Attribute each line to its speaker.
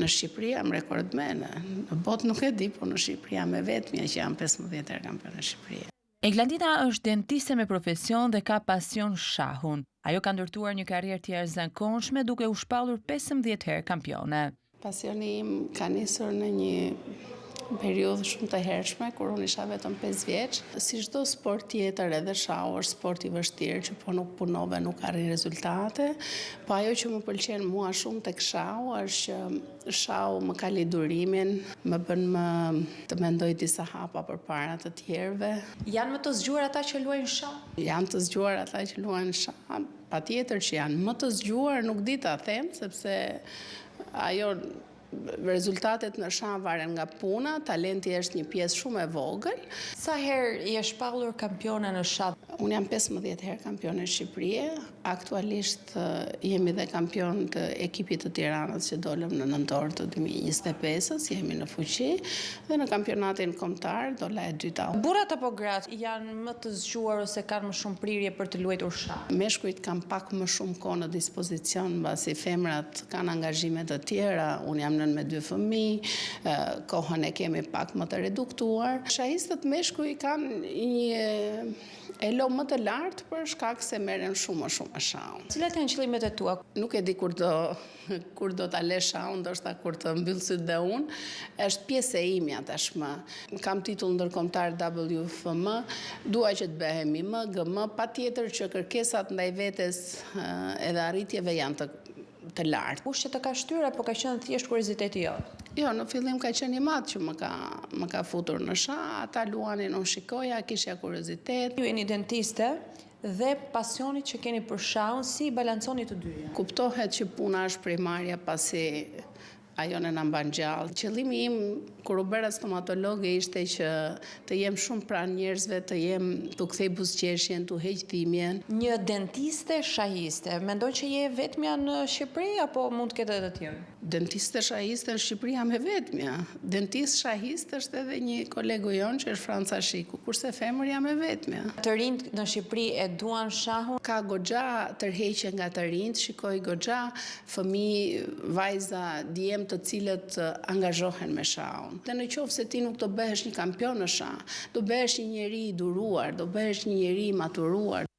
Speaker 1: Në Shqipëri jam rekordmene. Në botë nuk e di, po në Shqipëri jam e vetmja që jam 15 herë kampione në Shqipëri.
Speaker 2: Eglandina është dentiste me profesion dhe ka pasion shahun. Ajo ka ndërtuar një karrierë të jashtëzakonshme duke u shpallur 15 herë kampione.
Speaker 1: Pasioni im ka nisur në një periudhë shumë të hershme, kur unë isha vetëm 5 vjeç. Si çdo sport tjetër, edhe shahu është sport i vështirë, që po nuk punove, nuk arrin rezultate. Po ajo që më pëlqen mua shumë tek shahu është që shahu më ka lidurimin, më bën të mendoj disa hapa përpara të tjerëve.
Speaker 2: Janë më të zgjuar ata që luajnë shah?
Speaker 1: Janë të zgjuar ata që luajnë shah, patjetër që janë. Më të zgjuar nuk di ta them, sepse ajo rezultatet në shah varen nga puna, talenti është një pjesë shumë e vogël.
Speaker 2: Sa herë je shpallur kampione në shah?
Speaker 1: Unë jam 15 herë kampione në Shqipëri. Aktualisht jemi dhe kampion të ekipit të Tiranës që dolëm në nëntor të 2025-s, jemi në fuqi, dhe në kampionatin kombëtar dola e dyta.
Speaker 2: Burrat apo gratë janë më të zgjuar ose kanë më shumë prirje për të luajtur shah?
Speaker 1: Meshkujt kanë pak më shumë kohë në dispozicion, mbasi femrat kanë angazhime të tjera. Unë jam nën me 2 fëmijë, kohën e kemi pak më të reduktuar. Shahistët meshkuj kanë një elo më të lartë për shkak se merren shumë me shahun.
Speaker 2: Cilat janë qëllimet e tua?
Speaker 1: Nuk e di kur do ta lë shahun, ndoshta kur të mbyll syt dhe unë, është pjesë e imja tashmë. Kam titull ndërkombëtar WFM, dua që të behemi më GM, patjetër që kërkesat ndaj vetes edhe arritjeve janë të lartë.
Speaker 2: Kush që të ka shtyr apo ka qenë thjesht kurioziteti jot?
Speaker 1: Jo, në fillim ka qenë i madh që më ka futur në shah, ata luanin, unë shikoja, kisha kuriozitet.
Speaker 2: Ju jeni dentiste dhe pasioni që keni për shahun, si i balanconi të dyja?
Speaker 1: Kuptohet që puna është primarja, pasi ajo në mban gjallë. Qëllimi im kur u bëra stomatologe ishte që të jem shumë pranë njerëzve, të kthej buzëqeshjen, të heq dhimbjen.
Speaker 2: Një dentiste shahiste, mendon që je vetmja në Shqipëri apo mund të ketë edhe të tjerë?
Speaker 1: Dentiste shahiste në Shqipëri jam e vetmja. Dentist shahist është edhe një kolegu jon që është Franca Shiku, kurse femër jam e vetmja.
Speaker 2: Të rinjt në Shqipëri e duan shahun?
Speaker 1: Ka goxha tërheqje nga të rinjt, shikoj goxha fëmijë, vajza, djem të cilët angazhohen me shahun. Dhe në qoftë se ti nuk do bëhesh një kampion në shah, do bëhesh një njeri i duruar, do bëhesh një njeri i maturuar.